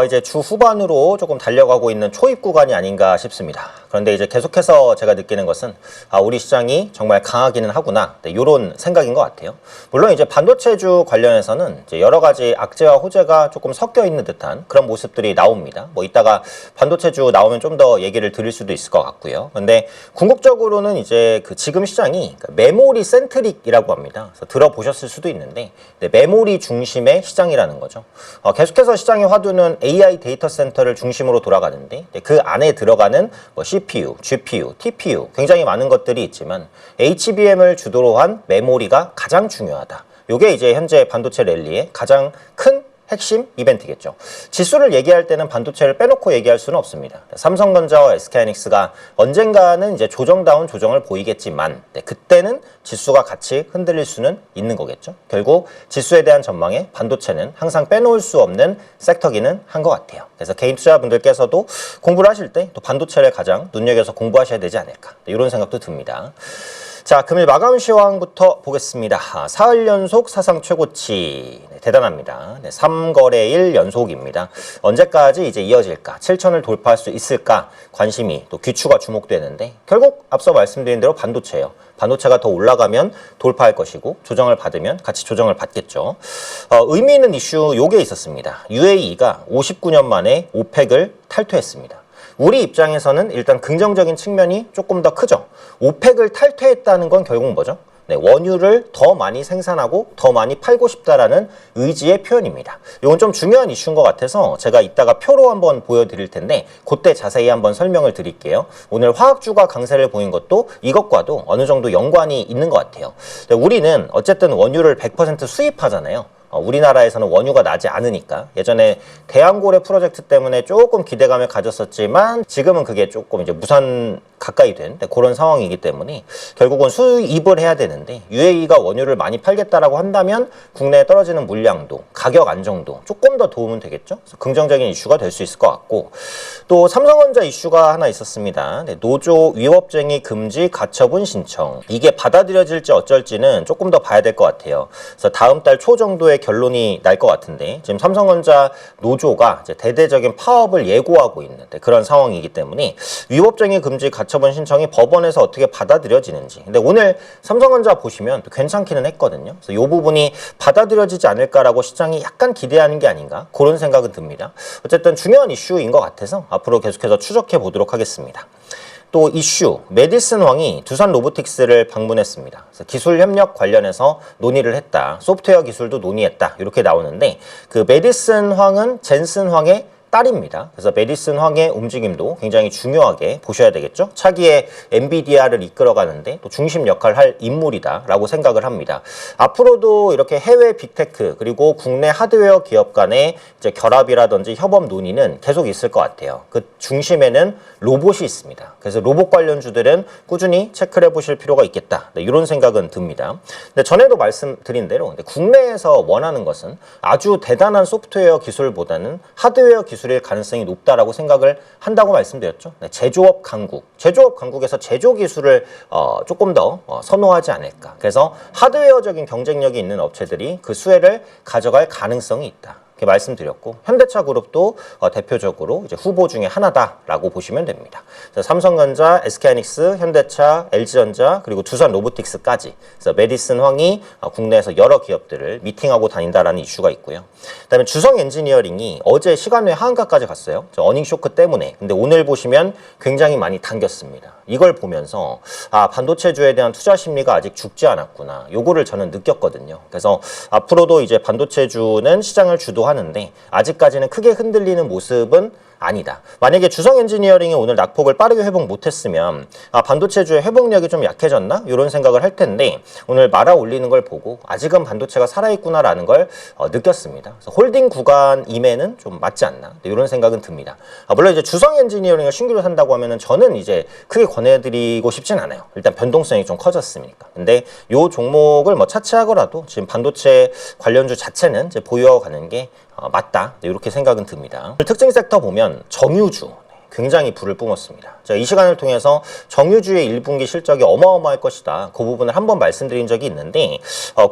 이제 주 후반으로 조금 달려가고 있는 초입 구간이 아닌가 싶습니다. 그런데 이제 계속해서 제가 느끼는 것은 우리 시장이 정말 강하기는 하구나, 이런 생각인 것 같아요. 물론 이제 반도체주 관련해서는 이제 여러 가지 악재와 호재가 조금 섞여 있는 듯한 그런 모습들이 나옵니다. 뭐 이따가 반도체주 나오면 좀 더 얘기를 드릴 수도 있을 것 같고요. 근데 궁극적으로는 이제 지금 시장이 메모리 센트릭이라고 합니다. 그래서 들어보셨을 수도 있는데 메모리 중심의 시장이라는 거죠. 계속해서 시장의 화두는 AI 데이터 센터를 중심으로 돌아가는데 그 안에 들어가는 뭐 CPU, GPU, TPU 굉장히 많은 것들이 있지만 HBM을 주도로 한 메모리가 가장 중요하다. 이게 이제 현재 반도체 랠리의 가장 큰 핵심 이벤트겠죠. 지수를 얘기할 때는 반도체를 빼놓고 얘기할 수는 없습니다. 삼성전자와 SK하이닉스가 언젠가는 이제 조정다운 조정을 보이겠지만 그때는 지수가 같이 흔들릴 수는 있는 거겠죠. 결국 지수에 대한 전망에 반도체는 항상 빼놓을 수 없는 섹터기는 한 것 같아요. 그래서 개인 투자분들께서도 공부를 하실 때 또 반도체를 가장 눈여겨서 공부하셔야 되지 않을까, 이런 생각도 듭니다. 자, 금일 마감 시황부터 보겠습니다. 사흘 연속 사상 최고치, 대단합니다. 3거래일 연속입니다. 언제까지 이제 이어질까? 7천을 돌파할 수 있을까? 관심이 또 귀추가 주목되는데 결국 앞서 말씀드린 대로 반도체예요. 반도체가 더 올라가면 돌파할 것이고 조정을 받으면 같이 조정을 받겠죠. 의미 있는 이슈 요게 있었습니다. UAE가 59년 만에 오펙을 탈퇴했습니다. 우리 입장에서는 일단 긍정적인 측면이 조금 더 크죠. 오펙을 탈퇴했다는 건 결국 뭐죠? 원유를 더 많이 생산하고 더 많이 팔고 싶다라는 의지의 표현입니다. 이건 좀 중요한 이슈인 것 같아서 제가 이따가 표로 한번 보여드릴 텐데 그때 자세히 한번 설명을 드릴게요. 오늘 화학주가 강세를 보인 것도 이것과도 어느 정도 연관이 있는 것 같아요. 우리는 어쨌든 원유를 100% 수입하잖아요. 우리나라에서는 원유가 나지 않으니까. 예전에 대왕고래 프로젝트 때문에 조금 기대감을 가졌었지만 지금은 그게 조금 이제 무산 가까이 된 그런 상황이기 때문에 결국은 수입을 해야 되는데 UAE가 원유를 많이 팔겠다라고 한다면 국내에 떨어지는 물량도 가격 안정도 조금 더 도움은 되겠죠. 그래서 긍정적인 이슈가 될 수 있을 것 같고, 또 삼성전자 이슈가 하나 있었습니다. 노조 위법쟁이 금지 가처분 신청, 이게 받아들여질지 어쩔지는 조금 더 봐야 될 것 같아요. 그래서 다음 달 초 정도에 결론이 날 것 같은데 지금 삼성전자 노조가 이제 대대적인 파업을 예고하고 있는 그런 상황이기 때문에 위법쟁이 금지 가처분 신청이 법원에서 어떻게 받아들여지는지. 근데 오늘 삼성전자 보시면 또 괜찮기는 했거든요. 그래서 이 부분이 받아들여지지 않을까라고 시장이 약간 기대하는 게 아닌가, 그런 생각은 듭니다. 어쨌든 중요한 이슈인 것 같아서 앞으로 계속해서 추적해 보도록 하겠습니다. 또 이슈, 메디슨 황이 두산 로보틱스를 방문했습니다. 그래서 기술 협력 관련해서 논의를 했다. 소프트웨어 기술도 논의했다. 이렇게 나오는데 그 메디슨 황은 젠슨 황의 딸입니다. 그래서 메디슨 황의 움직임도 굉장히 중요하게 보셔야 되겠죠. 차기의 엔비디아를 이끌어가는데 또 중심 역할을 할 인물이다라고 생각을 합니다. 앞으로도 이렇게 해외 빅테크 그리고 국내 하드웨어 기업 간의 이제 결합이라든지 협업 논의는 계속 있을 것 같아요. 그 중심에는 로봇이 있습니다. 그래서 로봇 관련주들은 꾸준히 체크를 해보실 필요가 있겠다, 이런 생각은 듭니다. 근데 전에도 말씀드린 대로 국내에서 원하는 것은 아주 대단한 소프트웨어 기술보다는 하드웨어 기술일 가능성이 높다라고 생각을 한다고 말씀드렸죠. 제조업 강국에서 제조 기술을 조금 더 선호하지 않을까. 그래서 하드웨어적인 경쟁력이 있는 업체들이 그 수혜를 가져갈 가능성이 있다, 이렇게 말씀드렸고, 현대차 그룹도 대표적으로 이제 후보 중에 하나다라고 보시면 됩니다. 삼성전자, SK하이닉스, 현대차, LG전자 그리고 두산 로보틱스까지, 그래서 메디슨 황이 국내에서 여러 기업들을 미팅하고 다닌다라는 이슈가 있고요. 그다음에 주성 엔지니어링이 어제 시간 외 하한가까지 갔어요. 어닝 쇼크 때문에. 근데 오늘 보시면 굉장히 많이 당겼습니다. 이걸 보면서 반도체주에 대한 투자 심리가 아직 죽지 않았구나, 요거를 저는 느꼈거든요. 그래서 앞으로도 이제 반도체주는 시장을 주도하는데 아직까지는 크게 흔들리는 모습은 아니다. 만약에 주성 엔지니어링이 오늘 낙폭을 빠르게 회복 못했으면 반도체주의 회복력이 좀 약해졌나? 이런 생각을 할 텐데 오늘 말아 올리는 걸 보고 아직은 반도체가 살아있구나라는 걸 느꼈습니다. 그래서 홀딩 구간임에는 좀 맞지 않나? 이런 생각은 듭니다. 물론 이제 주성 엔지니어링을 신규로 산다고 하면은 저는 이제 크게 권해드리고 싶진 않아요. 일단 변동성이 좀 커졌으니까. 근데 요 종목을 뭐 차치하더라도 지금 반도체 관련주 자체는 이제 보유하고 가는 게 맞다, 이렇게 생각은 듭니다. 특징 섹터 보면 정유주, 굉장히 불을 뿜었습니다. 제가 이 시간을 통해서 정유주의 1분기 실적이 어마어마할 것이다. 그 부분을 한번 말씀드린 적이 있는데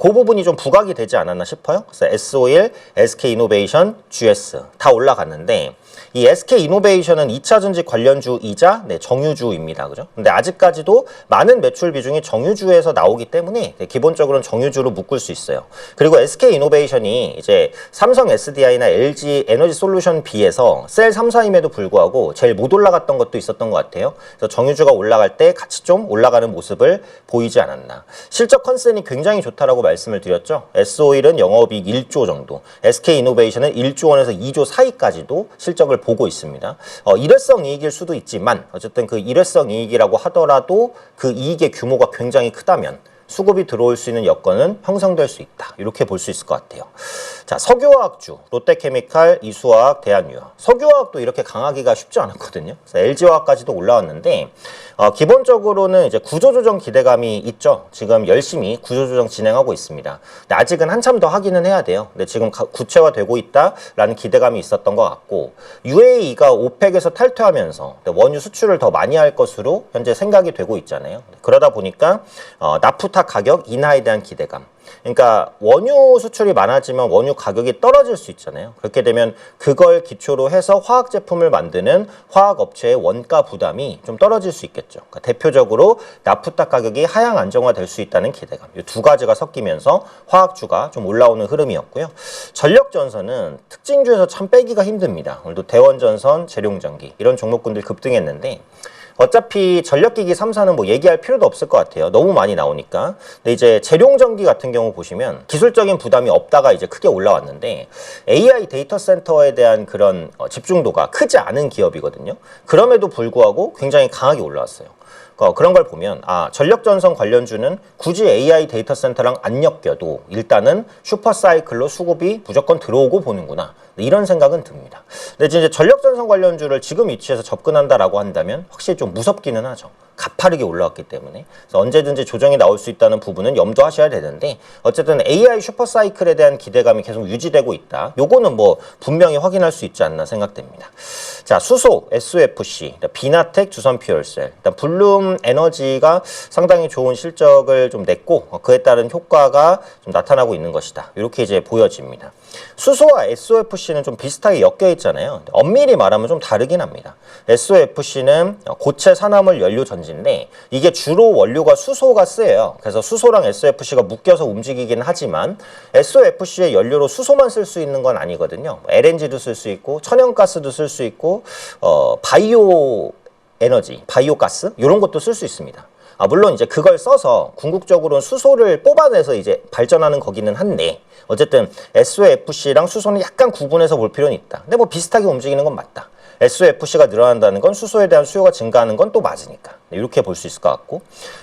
그 부분이 좀 부각이 되지 않았나 싶어요. 그래서 S-오일, SK이노베이션, GS 다 올라갔는데 이 SK이노베이션은 2차전지 관련주이자 정유주입니다. 그죠? 근데 아직까지도 많은 매출 비중이 정유주에서 나오기 때문에 기본적으로는 정유주로 묶을 수 있어요. 그리고 SK이노베이션이 이제 삼성 SDI나 LG 에너지 솔루션 B에서 셀 3, 4임에도 불구하고 제일 못 올라갔던 것도 있었던 것 같아요. 그래서 정유주가 올라갈 때 같이 좀 올라가는 모습을 보이지 않았나. 실적 컨센이 굉장히 좋다라고 말씀을 드렸죠. S-오일은 영업이익 1조 정도, SK이노베이션은 1조 원에서 2조 사이까지도 실적을 보고 있습니다. 일회성 이익일 수도 있지만 어쨌든 그 일회성 이익이라고 하더라도 그 이익의 규모가 굉장히 크다면 수급이 들어올 수 있는 여건은 형성될 수 있다. 이렇게 볼 수 있을 것 같아요. 자, 석유화학주, 롯데케미칼, 이수화학, 대한유화. 석유화학도 이렇게 강하기가 쉽지 않았거든요. 그래서 LG화학까지도 올라왔는데 기본적으로는 이제 구조조정 기대감이 있죠. 지금 열심히 구조조정 진행하고 있습니다. 근데 아직은 한참 더 하기는 해야 돼요. 근데 지금 구체화되고 있다라는 기대감이 있었던 것 같고 UAE가 오펙에서 탈퇴하면서 원유 수출을 더 많이 할 것으로 현재 생각이 되고 있잖아요. 그러다 보니까 나프타 가격 인하에 대한 기대감. 그러니까 원유 수출이 많아지면 원유 가격이 떨어질 수 있잖아요. 그렇게 되면 그걸 기초로 해서 화학 제품을 만드는 화학 업체의 원가 부담이 좀 떨어질 수 있겠죠. 그러니까 대표적으로 나프타 가격이 하향 안정화될 수 있다는 기대감. 이 두 가지가 섞이면서 화학주가 좀 올라오는 흐름이었고요. 전력전선은 특징주에서 참 빼기가 힘듭니다. 오늘도 대원전선, 재룡전기 이런 종목군들 급등했는데 어차피 전력기기 3사는 뭐 얘기할 필요도 없을 것 같아요. 너무 많이 나오니까. 근데 이제 재룡전기 같은 경우 보시면 기술적인 부담이 없다가 이제 크게 올라왔는데 AI 데이터 센터에 대한 그런 집중도가 크지 않은 기업이거든요. 그럼에도 불구하고 굉장히 강하게 올라왔어요. 그런 걸 보면 전력전선 관련주는 굳이 AI 데이터 센터랑 안 엮여도 일단은 슈퍼사이클로 수급이 무조건 들어오고 보는구나. 이런 생각은 듭니다. 근데 이제 전력전선 관련주를 지금 위치에서 접근한다라고 한다면 확실히 좀 무섭기는 하죠. 가파르게 올라왔기 때문에. 그래서 언제든지 조정이 나올 수 있다는 부분은 염두하셔야 되는데 어쨌든 AI 슈퍼사이클에 대한 기대감이 계속 유지되고 있다. 요거는 뭐 분명히 확인할 수 있지 않나 생각됩니다. 자, 수소, SOFC, 비나텍, 주선퓨얼셀, 일단 블룸 에너지가 상당히 좋은 실적을 좀 냈고 그에 따른 효과가 좀 나타나고 있는 것이다. 이렇게 이제 보여집니다. 수소와 SOFC는 좀 비슷하게 엮여 있잖아요. 엄밀히 말하면 좀 다르긴 합니다. SOFC는 고체 산화물 연료 전지인데 이게 주로 원료가 수소가 쓰여요. 그래서 수소랑 SOFC가 묶여서 움직이긴 하지만 SOFC의 연료로 수소만 쓸 수 있는 건 아니거든요. LNG도 쓸 수 있고 천연가스도 쓸 수 있고 바이오 에너지, 바이오가스 이런 것도 쓸 수 있습니다. 물론 이제 그걸 써서 궁극적으로는 수소를 뽑아내서 이제 발전하는 거기는 한데 어쨌든 SOFC랑 수소는 약간 구분해서 볼 필요는 있다. 근데 뭐 비슷하게 움직이는 건 맞다. SOFC가 늘어난다는 건 수소에 대한 수요가 증가하는 건 또 맞으니까 이렇게 볼 수 있을 것 같고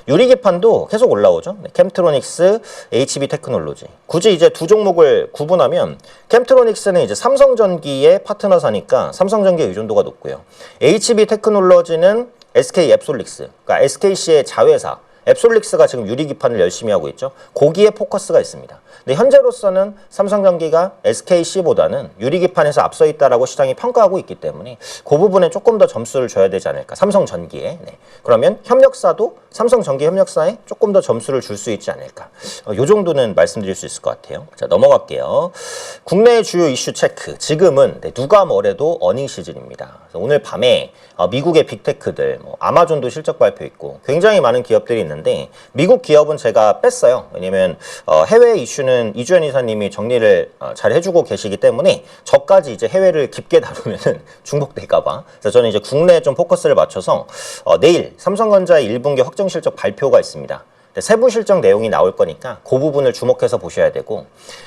유리기판도 계속 올라오죠. 캠트로닉스, HB 테크놀로지. 굳이 이제 두 종목을 구분하면 캠트로닉스는 이제 삼성전기의 파트너사니까 삼성전기의 의존도가 높고요. HB 테크놀로지는 SK 앱솔릭스, 그러니까 SKC의 자회사 앱솔릭스가 지금 유리기판을 열심히 하고 있죠. 거기에 포커스가 있습니다. 근데 현재로서는 삼성전기가 SKC보다는 유리기판에서 앞서 있다라고 시장이 평가하고 있기 때문에 그 부분에 조금 더 점수를 줘야 되지 않을까. 삼성전기에. 네. 그러면 협력사도 삼성전기 협력사에 조금 더 점수를 줄 수 있지 않을까. 요 정도는 말씀드릴 수 있을 것 같아요. 자, 넘어갈게요. 국내 주요 이슈 체크. 지금은 누가 뭐래도 어닝 시즌입니다. 그래서 오늘 밤에 미국의 빅테크들, 아마존도 실적 발표 있고 굉장히 많은 기업들이 있는데 미국 기업은 제가 뺐어요. 왜냐면 해외 이슈는 이주연 이사님이 정리를 잘 해주고 계시기 때문에 저까지 이제 해외를 깊게 다루면은 중복될까봐. 그래서 저는 이제 국내에 좀 포커스를 맞춰서 내일 삼성전자의 1분기 확정 실적 발표가 있습니다. 세부 실적 내용이 나올 거니까 그 부분을 주목해서 보셔야 되고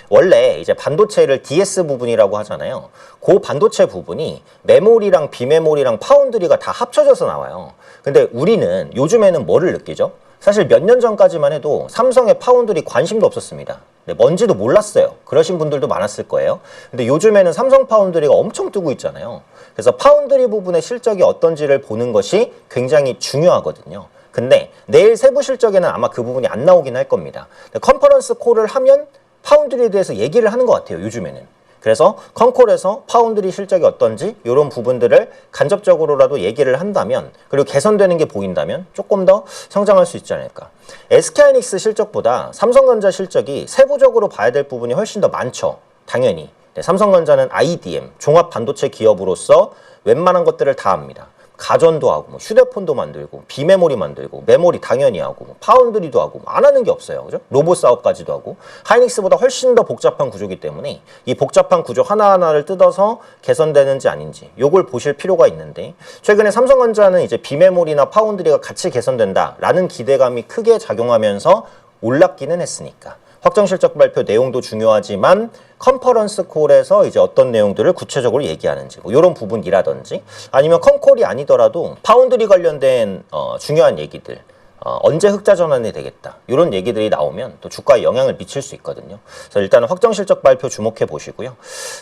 원래 이제 반도체를 DS 부분이라고 하잖아요. 그 반도체 부분이 메모리랑 비메모리랑 파운드리가 다 합쳐져서 나와요. 근데 우리는 요즘에는 뭐를 느끼죠? 사실 몇 년 전까지만 해도 삼성의 파운드리 관심도 없었습니다. 뭔지도 몰랐어요. 그러신 분들도 많았을 거예요. 근데 요즘에는 삼성 파운드리가 엄청 뜨고 있잖아요. 그래서 파운드리 부분의 실적이 어떤지를 보는 것이 굉장히 중요하거든요. 근데 내일 세부 실적에는 아마 그 부분이 안 나오긴 할 겁니다. 컨퍼런스 콜을 하면 파운드리에 대해서 얘기를 하는 것 같아요. 요즘에는. 그래서 컨콜에서 파운드리 실적이 어떤지 이런 부분들을 간접적으로라도 얘기를 한다면, 그리고 개선되는 게 보인다면 조금 더 성장할 수 있지 않을까. SK하이닉스 실적보다 삼성전자 실적이 세부적으로 봐야 될 부분이 훨씬 더 많죠. 당연히. 네, 삼성전자는 IDM, 종합 반도체 기업으로서 웬만한 것들을 다 합니다. 가전도 하고, 뭐 휴대폰도 만들고, 비메모리 만들고, 메모리 당연히 하고, 뭐 파운드리도 하고, 안 하는 게 없어요. 그죠? 로봇 사업까지도 하고, 하이닉스보다 훨씬 더 복잡한 구조이기 때문에 이 복잡한 구조 하나하나를 뜯어서 개선되는지 아닌지 요걸 보실 필요가 있는데, 최근에 삼성전자는 이제 비메모리나 파운드리가 같이 개선된다라는 기대감이 크게 작용하면서 올랐기는 했으니까. 확정 실적 발표 내용도 중요하지만 컨퍼런스 콜에서 이제 어떤 내용들을 구체적으로 얘기하는지, 뭐 이런 부분이라든지, 아니면 컨콜이 아니더라도 파운드리 관련된 중요한 얘기들, 언제 흑자 전환이 되겠다, 이런 얘기들이 나오면 또 주가에 영향을 미칠 수 있거든요. 그래서 일단은 확정 실적 발표 주목해 보시고요.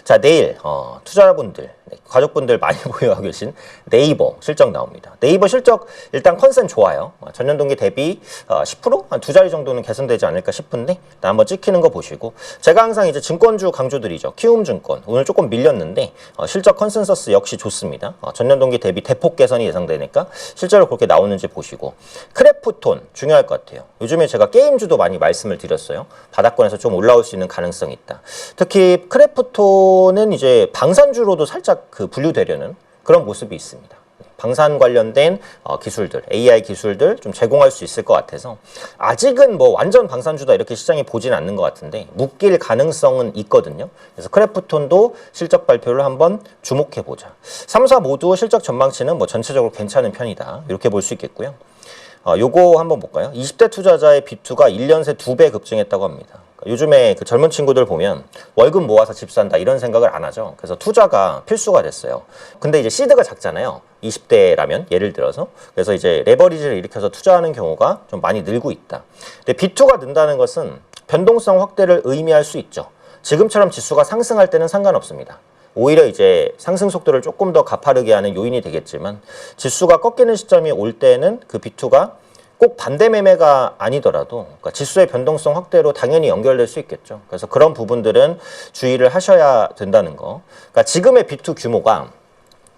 자, 내일 투자자분들, 가족분들 많이 보유하고 계신 네이버 실적 나옵니다. 네이버 실적 일단 컨센 좋아요. 전년 동기 대비 10%? 한 두 자리 정도는 개선되지 않을까 싶은데 일단 한번 찍히는 거 보시고, 제가 항상 이제 증권주 강조드리죠. 키움증권 오늘 조금 밀렸는데 실적 컨센서스 역시 좋습니다. 전년 동기 대비 대폭 개선이 예상되니까 실제로 그렇게 나오는지 보시고, 크래프톤 중요할 것 같아요. 요즘에 제가 게임주도 많이 말씀을 드렸어요. 바닥권에서 좀 올라올 수 있는 가능성이 있다. 특히 크래프톤은 이제 방산주로도 살짝 분류되려는 그런 모습이 있습니다. 방산 관련된 기술들, AI 기술들 좀 제공할 수 있을 것 같아서 아직은 뭐 완전 방산주다 이렇게 시장이 보진 않는 것 같은데 묶일 가능성은 있거든요. 그래서 크래프톤도 실적 발표를 한번 주목해보자. 3사 모두 실적 전망치는 뭐 전체적으로 괜찮은 편이다, 이렇게 볼 수 있겠고요. 요거 한번 볼까요? 20대 투자자의 B2가 1년 새 2배 급증했다고 합니다. 요즘에 그 젊은 친구들 보면 월급 모아서 집 산다 이런 생각을 안 하죠. 그래서 투자가 필수가 됐어요. 근데 이제 시드가 작잖아요. 20대라면 예를 들어서. 그래서 이제 레버리지를 일으켜서 투자하는 경우가 좀 많이 늘고 있다. 근데 B2가 는다는 것은 변동성 확대를 의미할 수 있죠. 지금처럼 지수가 상승할 때는 상관없습니다. 오히려 이제 상승 속도를 조금 더 가파르게 하는 요인이 되겠지만, 지수가 꺾이는 시점이 올 때는 그 B2가 꼭 반대 매매가 아니더라도, 그러니까 지수의 변동성 확대로 당연히 연결될 수 있겠죠. 그래서 그런 부분들은 주의를 하셔야 된다는 거. 그러니까 지금의 B2 규모가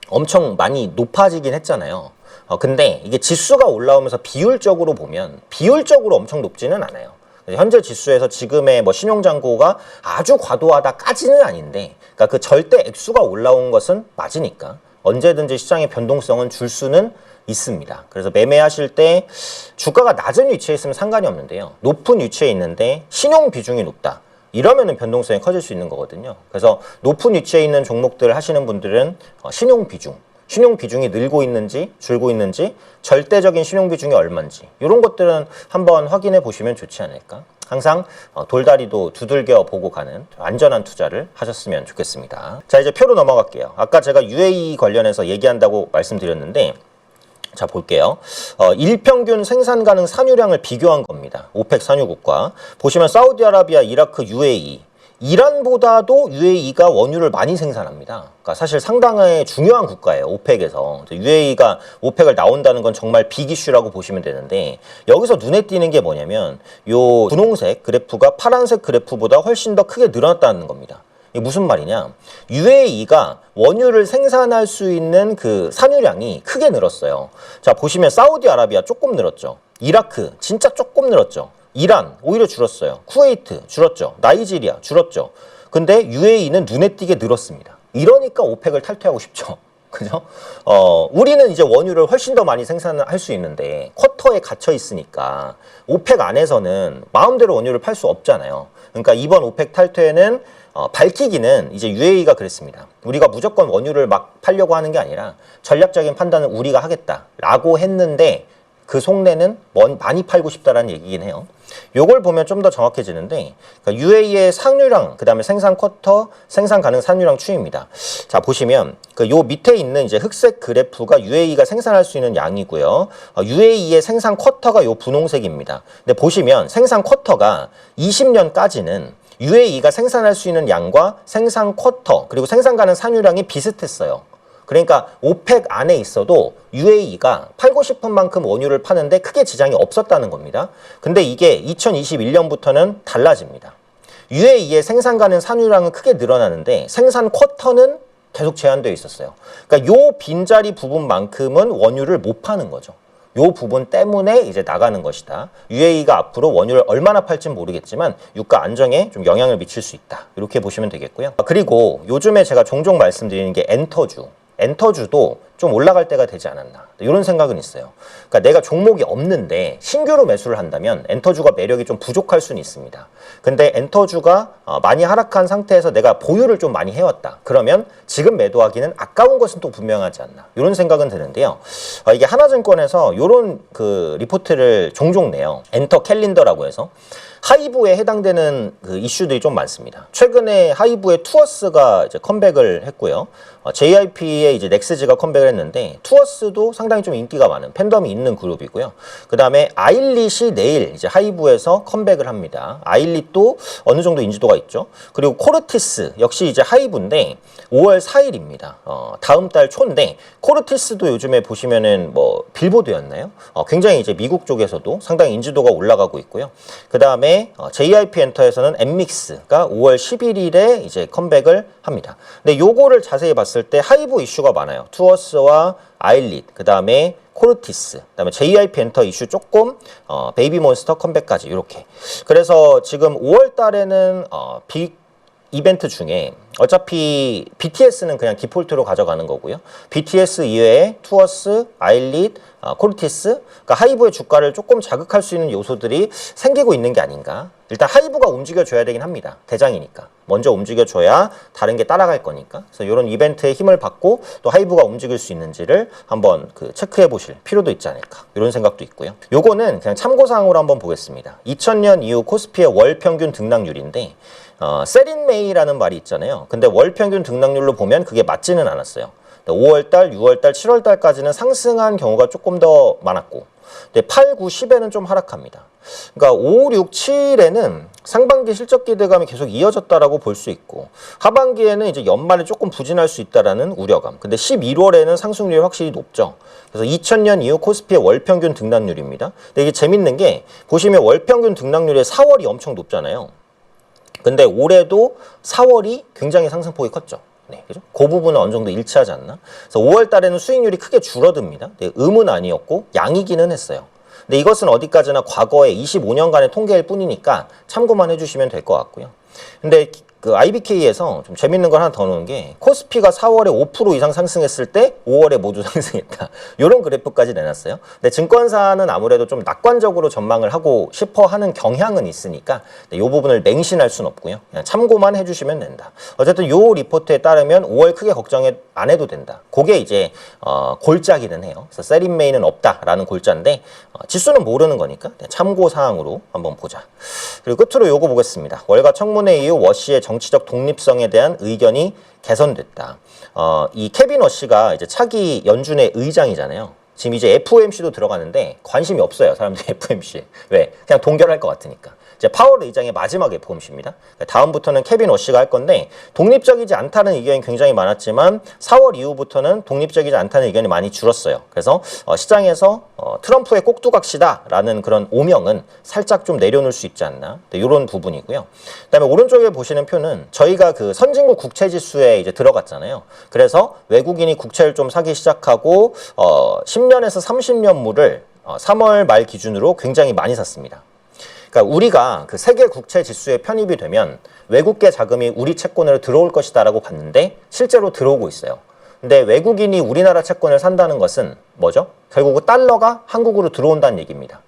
엄청 많이 높아지긴 했잖아요. 근데 이게 지수가 올라오면서 비율적으로 보면 비율적으로 엄청 높지는 않아요. 현재 지수에서 지금의 뭐 신용잔고가 아주 과도하다까지는 아닌데, 그러니까 그 절대 액수가 올라온 것은 맞으니까 언제든지 시장의 변동성은 줄 수는 있습니다. 그래서 매매하실 때 주가가 낮은 위치에 있으면 상관이 없는데요. 높은 위치에 있는데 신용 비중이 높다, 이러면은 변동성이 커질 수 있는 거거든요. 그래서 높은 위치에 있는 종목들을 하시는 분들은 신용 비중이 늘고 있는지 줄고 있는지, 절대적인 신용 비중이 얼마인지, 이런 것들은 한번 확인해 보시면 좋지 않을까. 항상 돌다리도 두들겨 보고 가는 안전한 투자를 하셨으면 좋겠습니다. 자, 이제 표로 넘어갈게요. 아까 제가 UAE 관련해서 얘기한다고 말씀드렸는데, 자, 볼게요. 일평균 생산 가능 산유량을 비교한 겁니다. 오펙 산유국과. 보시면 사우디아라비아, 이라크, UAE. 이란보다도 UAE가 원유를 많이 생산합니다. 그러니까 사실 상당히 중요한 국가예요, 오펙에서. UAE가 오펙을 나온다는 건 정말 빅이슈라고 보시면 되는데, 여기서 눈에 띄는 게 뭐냐면 요 분홍색 그래프가 파란색 그래프보다 훨씬 더 크게 늘어났다는 겁니다. 이게 무슨 말이냐? UAE가 원유를 생산할 수 있는 그 산유량이 크게 늘었어요. 자, 보시면 사우디아라비아 조금 늘었죠. 이라크 진짜 조금 늘었죠. 이란 오히려 줄었어요. 쿠웨이트 줄었죠. 나이지리아 줄었죠. 근데 UAE는 눈에 띄게 늘었습니다. 이러니까 오펙을 탈퇴하고 싶죠. 그죠? 우리는 이제 원유를 훨씬 더 많이 생산할 수 있는데 쿼터에 갇혀 있으니까 오펙 안에서는 마음대로 원유를 팔 수 없잖아요. 그러니까 이번 오펙 탈퇴는 밝히기는 이제 UAE가 그랬습니다. 우리가 무조건 원유를 막 팔려고 하는 게 아니라 전략적인 판단은 우리가 하겠다라고 했는데, 그 속내는 많이 팔고 싶다라는 얘기긴 해요. 요걸 보면 좀 더 정확해지는데, 그러니까 UAE의 산유량, 그 다음에 생산 쿼터, 생산 가능 산유량 추이입니다. 자, 보시면 요 밑에 있는 이제 흑색 그래프가 UAE가 생산할 수 있는 양이고요. UAE의 생산 쿼터가 요 분홍색입니다. 근데 보시면 생산 쿼터가 20년까지는 UAE가 생산할 수 있는 양과 생산 쿼터, 그리고 생산 가능 산유량이 비슷했어요. 그러니까 오펙 안에 있어도 UAE가 팔고 싶은 만큼 원유를 파는데 크게 지장이 없었다는 겁니다. 근데 이게 2021년부터는 달라집니다. UAE의 생산 가능 산유량은 크게 늘어나는데 생산 쿼터는 계속 제한되어 있었어요. 그러니까 요 빈자리 부분만큼은 원유를 못 파는 거죠. 요 부분 때문에 이제 나가는 것이다. UAE가 앞으로 원유를 얼마나 팔지는 모르겠지만 유가 안정에 좀 영향을 미칠 수 있다. 이렇게 보시면 되겠고요. 그리고 요즘에 제가 종종 말씀드리는 게 엔터주도 좀 올라갈 때가 되지 않았나 이런 생각은 있어요. 그러니까 내가 종목이 없는데 신규로 매수를 한다면 엔터주가 매력이 좀 부족할 수는 있습니다. 근데 엔터주가 많이 하락한 상태에서 내가 보유를 좀 많이 해왔다. 그러면 지금 매도하기는 아까운 것은 또 분명하지 않나 이런 생각은 드는데요. 이게 하나증권에서 이런 그 리포트를 종종 내요. 엔터 캘린더라고 해서 하이브에 해당되는 그 이슈들이 좀 많습니다. 최근에 하이브의 투어스가 이제 컴백을 했고요. JYP의 이제 넥스지가 컴백을 했는데 투어스도 상당히 좀 인기가 많은 팬덤이 있는 그룹이고요. 그 다음에 아일릿이 내일 이제 하이브에서 컴백을 합니다. 아일릿도 어느 정도 인지도가 있죠. 그리고 코르티스 역시 이제 하이브인데 5월 4일입니다. 다음 달 초인데 코르티스도 요즘에 보시면은 뭐 빌보드였나요? 굉장히 이제 미국 쪽에서도 상당히 인지도가 올라가고 있고요. 그 다음에 JYP 엔터에서는 엠믹스가 5월 11일에 이제 컴백을 합니다. 근데 요거를 자세히 봤을 때 하이브 이슈가 많아요. 투어스와 아일릿, 그 다음에 코르티스, 그 다음에 JYP 엔터 이슈 조금, 베이비몬스터 컴백까지 이렇게. 그래서 지금 5월 달에는 빅 이벤트 중에 어차피 BTS는 그냥 디폴트로 가져가는 거고요. BTS 이외에 투어스, 아일릿, 코르티스, 그러니까 하이브의 주가를 조금 자극할 수 있는 요소들이 생기고 있는 게 아닌가. 일단 하이브가 움직여줘야 되긴 합니다. 대장이니까. 먼저 움직여줘야 다른 게 따라갈 거니까. 그래서 이런 이벤트에 힘을 받고 또 하이브가 움직일 수 있는지를 한번 체크해 보실 필요도 있지 않을까. 이런 생각도 있고요. 요거는 그냥 참고사항으로 한번 보겠습니다. 2000년 이후 코스피의 월 평균 등락률인데 세린메이라는 말이 있잖아요. 근데 월 평균 등락률로 보면 그게 맞지는 않았어요. 5월달, 6월달, 7월달까지는 상승한 경우가 조금 더 많았고 8, 9, 10에는 좀 하락합니다. 그러니까 5, 6, 7에는 상반기 실적 기대감이 계속 이어졌다라고 볼 수 있고 하반기에는 이제 연말에 조금 부진할 수 있다라는 우려감. 근데 11월에는 상승률이 확실히 높죠. 그래서 2000년 이후 코스피의 월평균 등락률입니다. 근데 이게 재밌는 게 보시면 월평균 등락률의 4월이 엄청 높잖아요. 근데 올해도 4월이 굉장히 상승폭이 컸죠. 네, 그죠? 그 부분은 어느 정도 일치하지 않나? 그래서 5월 달에는 수익률이 크게 줄어듭니다. 네, 음은 아니었고 양이기는 했어요. 근데 이것은 어디까지나 과거의 25년간의 통계일 뿐이니까 참고만 해주시면 될 것 같고요. 근데 그 IBK에서 좀 재밌는 걸 하나 더 넣은 게 코스피가 4월에 5% 이상 상승했을 때 5월에 모두 상승했다. 이런 그래프까지 내놨어요. 근데 증권사는 아무래도 좀 낙관적으로 전망을 하고 싶어 하는 경향은 있으니까 이 부분을 맹신할 수는 없고요. 그냥 참고만 해주시면 된다. 어쨌든 이 리포트에 따르면 5월 크게 걱정 안 해도 된다. 그게 이제 골자기는 해요. 그래서 세린메이는 없다라는 골자인데 지수는 모르는 거니까 참고사항으로 한번 보자. 그리고 끝으로 요거 보겠습니다. 월가 청문회 이후 워시의 정치적 독립성에 대한 의견이 개선됐다. 이 케빈 워시가 이제 차기 연준의 의장이잖아요. 지금 이제 FOMC도 들어가는데 관심이 없어요. 사람들이 FOMC에. 왜? 그냥 동결할 것 같으니까. 이제 파월 의장의 마지막 FOMC입니다. 다음부터는 케빈 워시가 할 건데 독립적이지 않다는 의견이 굉장히 많았지만 4월 이후부터는 독립적이지 않다는 의견이 많이 줄었어요. 그래서 시장에서 트럼프의 꼭두각시다라는 그런 오명은 살짝 좀 내려놓을 수 있지 않나 이런 부분이고요. 그다음에 오른쪽에 보시는 표는 저희가 그 선진국 국채지수에 이제 들어갔잖아요. 그래서 외국인이 국채를 좀 사기 시작하고 10년에서 30년물을 3월 말 기준으로 굉장히 많이 샀습니다. 그러니까 우리가 그 세계 국채 지수에 편입이 되면 외국계 자금이 우리 채권으로 들어올 것이다라고 봤는데 실제로 들어오고 있어요. 근데 외국인이 우리나라 채권을 산다는 것은 뭐죠? 결국 달러가 한국으로 들어온다는 얘기입니다.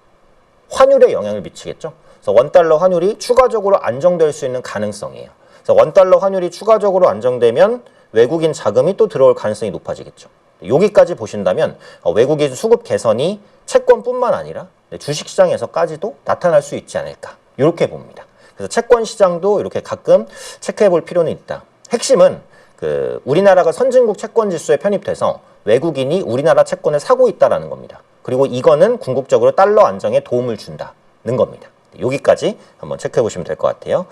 환율에 영향을 미치겠죠. 그래서 원달러 환율이 추가적으로 안정될 수 있는 가능성이에요. 그래서 원달러 환율이 추가적으로 안정되면 외국인 자금이 또 들어올 가능성이 높아지겠죠. 여기까지 보신다면 외국인 수급 개선이 채권뿐만 아니라 주식시장에서까지도 나타날 수 있지 않을까 이렇게 봅니다. 그래서 채권 시장도 이렇게 가끔 체크해 볼 필요는 있다. 핵심은 그 우리나라가 선진국 채권 지수에 편입돼서 외국인이 우리나라 채권을 사고 있다라는 겁니다. 그리고 이거는 궁극적으로 달러 안정에 도움을 준다는 겁니다. 여기까지 한번 체크해 보시면 될 것 같아요.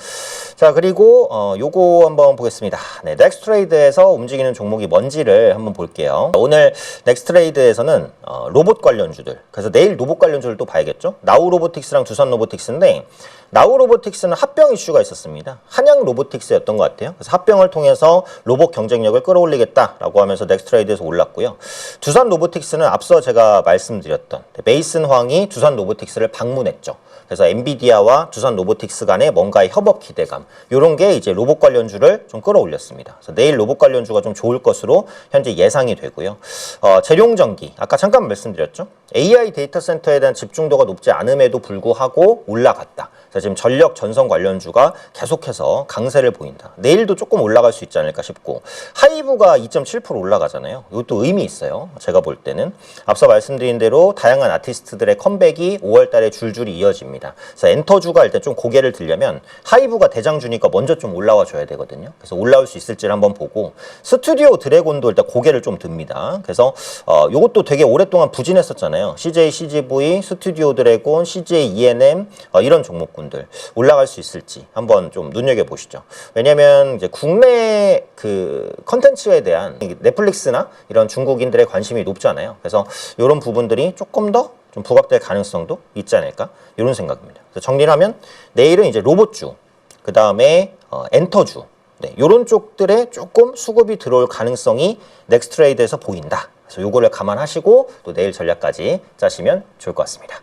자, 그리고 요거 한번 보겠습니다. 네, 넥스트레이드에서 움직이는 종목이 뭔지를 한번 볼게요. 오늘 넥스트레이드에서는 로봇 관련주들, 그래서 내일 로봇 관련주를 또 봐야겠죠. 나우로보틱스랑 두산로보틱스인데, 나우로보틱스는 합병 이슈가 있었습니다. 한양 로보틱스였던 것 같아요. 그래서 합병을 통해서 로봇 경쟁력을 끌어올리겠다라고 하면서 넥스트레이드에서 올랐고요. 두산 로보틱스는 앞서 제가 말씀드렸던 메이슨 황이 두산 로보틱스를 방문했죠. 그래서 엔비디아와 두산 로보틱스 간의 뭔가의 협업 기대감, 이런 게 이제 로봇 관련주를 좀 끌어올렸습니다. 그래서 내일 로봇 관련주가 좀 좋을 것으로 현재 예상이 되고요. 재룡전기, 아까 잠깐 말씀드렸죠. AI 데이터 센터에 대한 집중도가 높지 않음에도 불구하고 올라갔다. 그래서 지금 전력 전선 관련주가 계속해서 강세를 보인다. 내일도 조금 올라갈 수 있지 않을까 싶고, 하이브가 2.7% 올라가잖아요. 이것도 의미 있어요. 제가 볼 때는 앞서 말씀드린 대로 다양한 아티스트들의 컴백이 5월 달에 줄줄이 이어집니다. 그래서 엔터주가 일단 좀 고개를 들려면 하이브가 대장주니까 먼저 좀 올라와 줘야 되거든요. 그래서 올라올 수 있을지를 한번 보고, 스튜디오 드래곤도 일단 고개를 좀 듭니다. 그래서 이것도 되게 오랫동안 부진했었잖아요. CJ, CGV, 스튜디오 드래곤, CJ, ENM 이런 종목군들 올라갈 수 있을지 한번 좀 눈여겨보시죠. 왜냐면 이제 국내 그 컨텐츠에 대한 넷플릭스나 이런 중국인들의 관심이 높잖아요. 그래서 이런 부분들이 조금 더 좀 부각될 가능성도 있지 않을까, 이런 생각입니다. 그래서 정리를 하면 내일은 이제 로봇주, 그 다음에 엔터주, 네, 이런 쪽들에 조금 수급이 들어올 가능성이 넥스트레이드에서 보인다. 그래서 요거를 감안하시고 또 내일 전략까지 짜시면 좋을 것 같습니다.